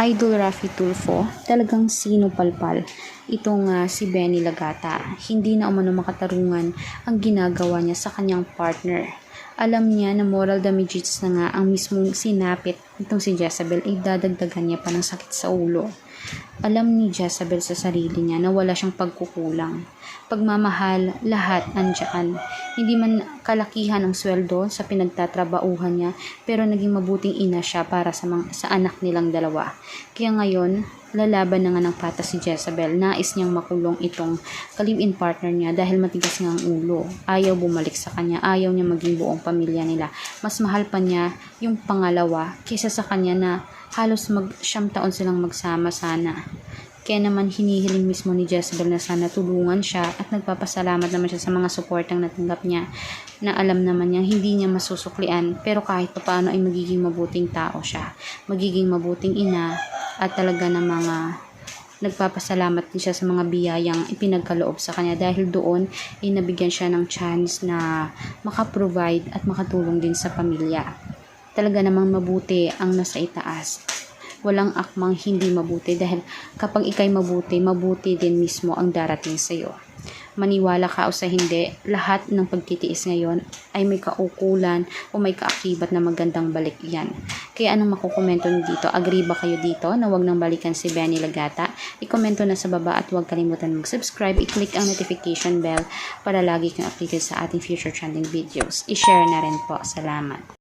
Idol Raffy Tulfo, talagang sinupalpal itong si Benny Lagata. Hindi na umano makatarungan ang ginagawa niya sa kanyang partner. Alam niya na moral damages na nga ang mismong sinapit itong si Jezabel ay dadagdagan niya pa ng sakit sa ulo. Alam ni Jezabel sa sarili niya na wala siyang pagkukulang. Pagmamahal, lahat andyan. Hindi man kalakihan ang sweldo sa pinagtatrabauhan niya, pero naging mabuting ina siya para sa anak nilang dalawa. Kaya ngayon, lalaban na nga ng patas si Jezabel. Nais niyang makulong itong ka-live-in partner niya dahil matigas nga ang ulo. Ayaw bumalik sa kanya, ayaw niya maging buong pamilya nila. Mas mahal pa niya yung pangalawa kaysa sa kanya na halos 9 taon silang magsama sana. Kaya naman hinihiling mismo ni Jezabel na sana tulungan siya at nagpapasalamat naman siya sa mga suportang natanggap niya na alam naman niya hindi niya masusuklian, pero kahit paano ay magiging mabuting tao siya, magiging mabuting ina at talaga na mga nagpapasalamat din siya sa mga biyayang ipinagkaloob sa kanya dahil doon ay nabigyan siya ng chance na makaprovide at makatulong din sa pamilya. Talaga namang mabuti ang nasa itaas. Walang akmang hindi mabuti dahil kapag ikay mabuti, mabuti din mismo ang darating sa iyo. Maniwala ka o sa hindi, lahat ng pagtitiis ngayon ay may kaukulan o may kaakibat na magandang balik yan. Kaya anong makukomento nyo dito? Agree ba kayo dito na wag nang balikan si Benny Lagata? I-komento na sa baba at huwag kalimutan mag-subscribe. I-click ang notification bell para lagi kang updated sa ating future trending videos. I-share na rin po. Salamat.